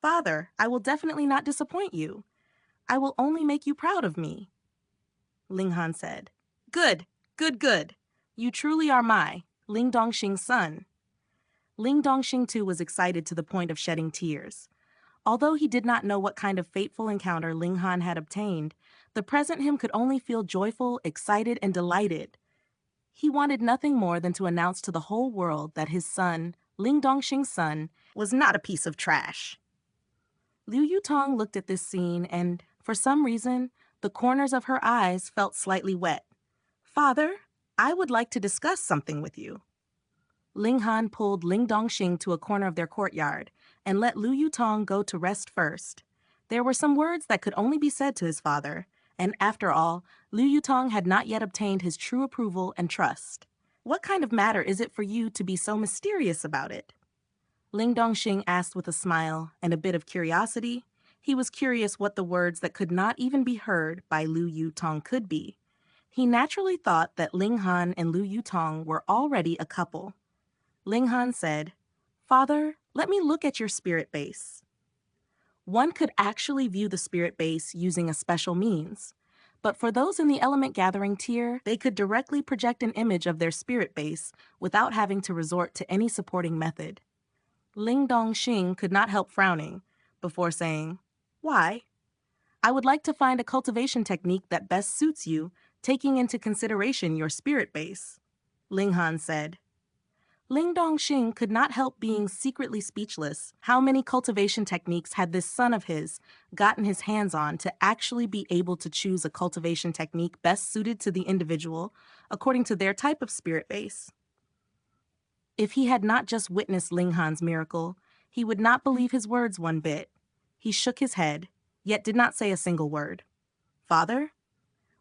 Father, I will definitely not disappoint you. I will only make you proud of me. Ling Han said, Good, good, good. You truly are my Ling Dongxing's son. Ling Dongxing too was excited to the point of shedding tears. Although he did not know what kind of fateful encounter Ling Han had obtained, the present him could only feel joyful, excited, and delighted. He wanted nothing more than to announce to the whole world that his son, Ling Dongxing's son, was not a piece of trash. Liu Yutong looked at this scene and, for some reason, the corners of her eyes felt slightly wet. Father, I would like to discuss something with you. Ling Han pulled Ling Dongxing to a corner of their courtyard and let Liu Yutong go to rest first. There were some words that could only be said to his father, and after all, Liu Yutong had not yet obtained his true approval and trust. What kind of matter is it for you to be so mysterious about it? Ling Dongxing asked with a smile and a bit of curiosity. He was curious what the words that could not even be heard by Liu Yutong could be. He naturally thought that Ling Han and Liu Yutong were already a couple. Ling Han said, Father, let me look at your spirit base. One could actually view the spirit base using a special means. But for those in the element gathering tier, they could directly project an image of their spirit base without having to resort to any supporting method. Ling Dongxing could not help frowning before saying, Why? I would like to find a cultivation technique that best suits you, taking into consideration your spirit base. Ling Han said. Ling Dongxing could not help being secretly speechless. How many cultivation techniques had this son of his gotten his hands on to actually be able to choose a cultivation technique best suited to the individual according to their type of spirit base? If he had not just witnessed Ling Han's miracle, he would not believe his words one bit. He shook his head, yet did not say a single word. Father?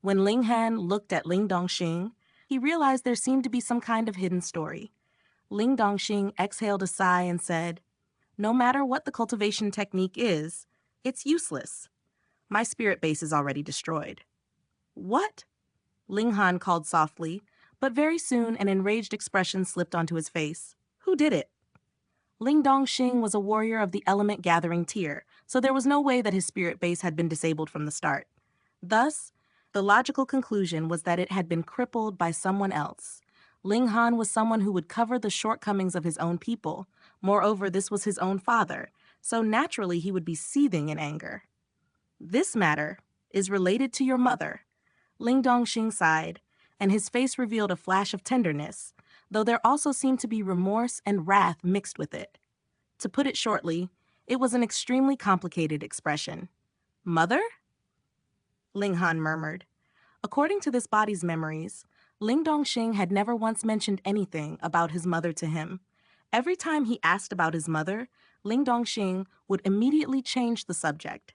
When Ling Han looked at Ling Dongxing, he realized there seemed to be some kind of hidden story. Ling Dongxing exhaled a sigh and said, No matter what the cultivation technique is, it's useless. My spirit base is already destroyed. What? Ling Han called softly, but very soon an enraged expression slipped onto his face. Who did it? Ling Dongxing was a warrior of the element gathering tier, so there was no way that his spirit base had been disabled from the start. Thus, the logical conclusion was that it had been crippled by someone else. Ling Han was someone who would cover the shortcomings of his own people. Moreover, this was his own father, so naturally he would be seething in anger. This matter is related to your mother. Ling Dongxing sighed, and his face revealed a flash of tenderness, though there also seemed to be remorse and wrath mixed with it. To put it shortly, it was an extremely complicated expression. Mother? Ling Han murmured. According to this body's memories, Ling Dongxing had never once mentioned anything about his mother to him. Every time he asked about his mother, Ling Dongxing would immediately change the subject.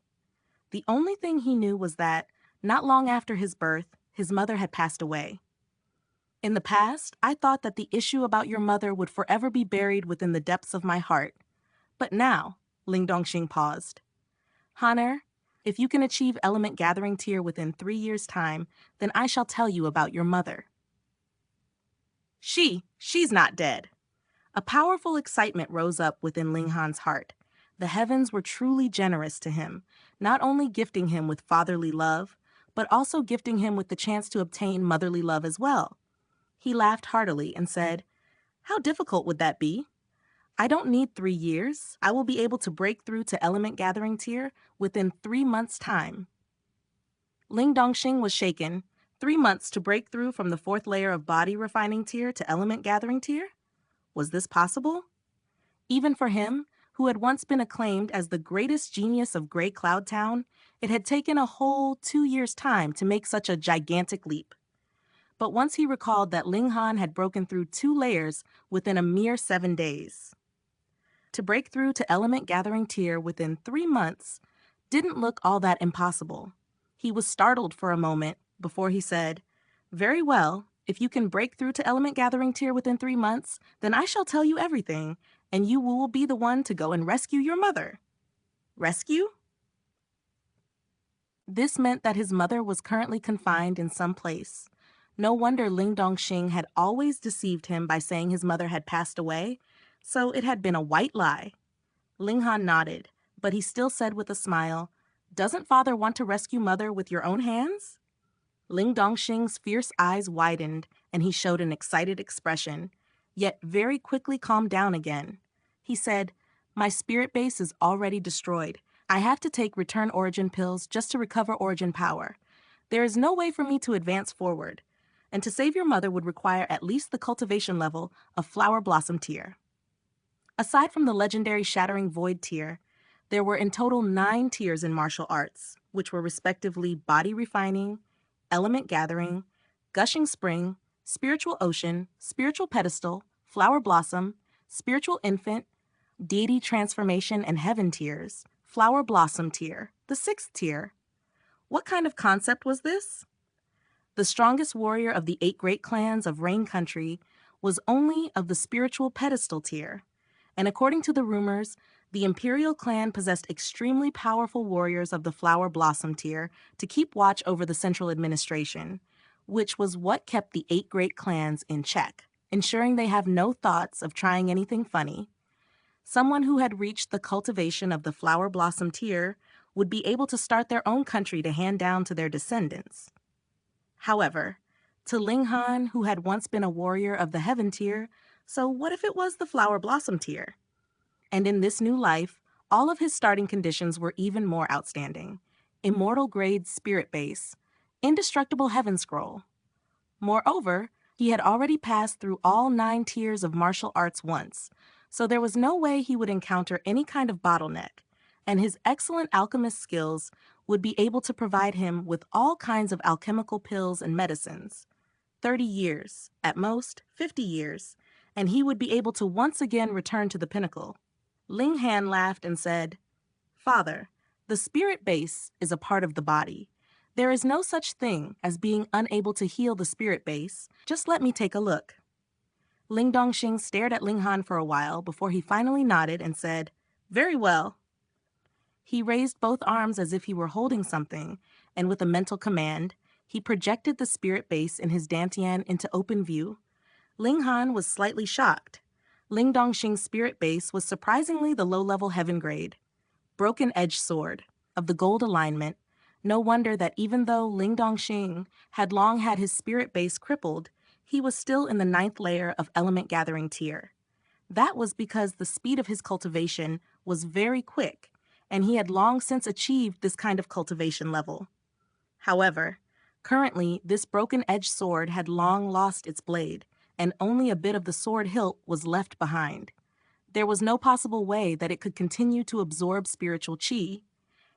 The only thing he knew was that, not long after his birth, his mother had passed away. In the past, I thought that the issue about your mother would forever be buried within the depths of my heart. But now, Ling Dongxing paused. Han'er, if you can achieve element gathering tier within 3 years' time, then I shall tell you about your mother. She's not dead. A powerful excitement rose up within Ling Han's heart. The heavens were truly generous to him, not only gifting him with fatherly love, but also gifting him with the chance to obtain motherly love as well. He laughed heartily and said, How difficult would that be? I don't need 3 years. I will be able to break through to element gathering tier within 3 months' time. Ling Dongxing was shaken. 3 months to break through from the 4th layer of body refining tier to element gathering tier? Was this possible? Even for him, who had once been acclaimed as the greatest genius of Grey Cloud Town, it had taken a whole 2 years' time to make such a gigantic leap. But once he recalled that Ling Han had broken through 2 layers within a mere 7 days. To break through to element gathering tier within 3 months didn't look all that impossible. He was startled for a moment before he said, Very well, if you can break through to element gathering tier within 3 months, then I shall tell you everything, and you will be the one to go and rescue your mother. Rescue? This meant that his mother was currently confined in some place. No wonder Ling Dongxing had always deceived him by saying his mother had passed away, so it had been a white lie. Ling Han nodded, but he still said with a smile, "Doesn't father want to rescue mother with your own hands?" Ling Dongxing's fierce eyes widened, and he showed an excited expression, yet very quickly calmed down again. He said, "My spirit base is already destroyed. I have to take return origin pills just to recover origin power. There is no way for me to advance forward, and to save your mother would require at least the cultivation level of Flower Blossom tier." Aside from the legendary Shattering Void tier, there were in total 9 tiers in martial arts, which were respectively Body Refining, Element Gathering, Gushing Spring, Spiritual Ocean, Spiritual Pedestal, Flower Blossom, Spiritual Infant, Deity Transformation and Heaven tiers, Flower Blossom tier, the 6th tier. What kind of concept was this? The strongest warrior of the 8 great clans of Rain Country was only of the Spiritual Pedestal tier, and according to the rumors, the Imperial clan possessed extremely powerful warriors of the Flower Blossom tier to keep watch over the central administration, which was what kept the 8 great clans in check, ensuring they have no thoughts of trying anything funny. Someone who had reached the cultivation of the Flower Blossom tier would be able to start their own country to hand down to their descendants. However, to Linghan, who had once been a warrior of the Heaven tier, so what if it was the Flower Blossom tier? And in this new life, all of his starting conditions were even more outstanding. Immortal grade spirit base, indestructible heaven scroll. Moreover, he had already passed through all 9 tiers of martial arts once, so there was no way he would encounter any kind of bottleneck, and his excellent alchemist skills would be able to provide him with all kinds of alchemical pills and medicines. 30 years, at most 50 years, and he would be able to once again return to the pinnacle. Ling Han laughed and said, "Father, the spirit base is a part of the body. There is no such thing as being unable to heal the spirit base. Just let me take a look." Ling Dongxing stared at Ling Han for a while before he finally nodded and said, "Very well." He raised both arms as if he were holding something, and with a mental command, he projected the spirit base in his dantian into open view. Ling Han was slightly shocked. Ling Dongxing's spirit base was surprisingly the low-level heaven grade. Broken Edge Sword, of the gold alignment. No wonder that even though Ling Dongxing had long had his spirit base crippled, he was still in the 9th layer of Element Gathering tier. That was because the speed of his cultivation was very quick, and he had long since achieved this kind of cultivation level. However, currently this Broken Edge Sword had long lost its blade, and only a bit of the sword hilt was left behind. There was no possible way that it could continue to absorb spiritual chi,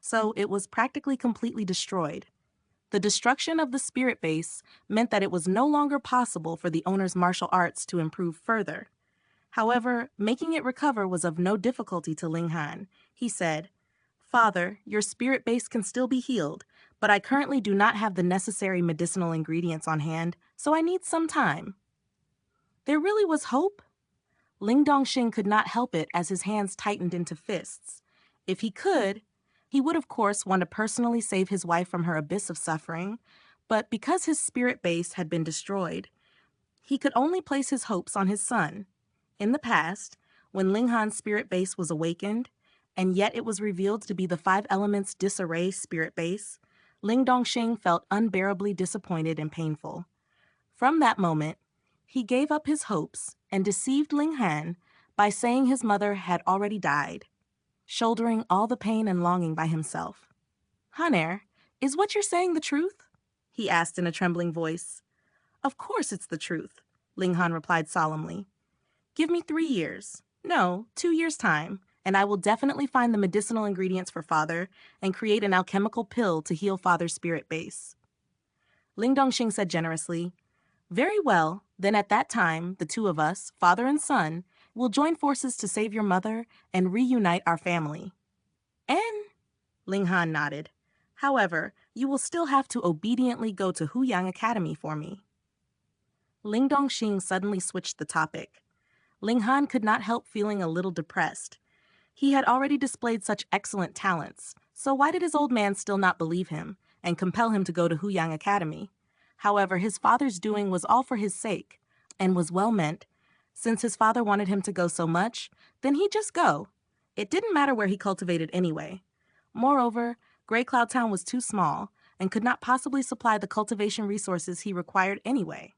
so it was practically completely destroyed. The destruction of the spirit base meant that it was no longer possible for the owner's martial arts to improve further. However, making it recover was of no difficulty to Ling Han. He said, "Father, your spirit base can still be healed, but I currently do not have the necessary medicinal ingredients on hand, so I need some time." There really was hope? Ling Dongxing could not help it as his hands tightened into fists. If he could, he would of course want to personally save his wife from her abyss of suffering, but because his spirit base had been destroyed, he could only place his hopes on his son. In the past, when Ling Han's spirit base was awakened, and yet it was revealed to be the 5 elements disarray spirit base, Ling Dongxing felt unbearably disappointed and painful. From that moment, he gave up his hopes and deceived Ling Han by saying his mother had already died, shouldering all the pain and longing by himself. "Haner, is what you're saying the truth?" he asked in a trembling voice. "Of course it's the truth," Ling Han replied solemnly. "Give me 3 years, no, 2 years' time, and I will definitely find the medicinal ingredients for Father and create an alchemical pill to heal Father's spirit base." Ling Dongxing said generously, "Very well, then at that time, the 2 of us, father and son, will join forces to save your mother and reunite our family." "And?" Ling Han nodded. "However, you will still have to obediently go to Huyang Academy for me." Ling Dongxing suddenly switched the topic. Ling Han could not help feeling a little depressed. He had already displayed such excellent talents, so why did his old man still not believe him and compel him to go to Huyang Academy? However, his father's doing was all for his sake, and was well meant. Since his father wanted him to go so much, then he'd just go. It didn't matter where he cultivated anyway. Moreover, Grey Cloud Town was too small and could not possibly supply the cultivation resources he required anyway.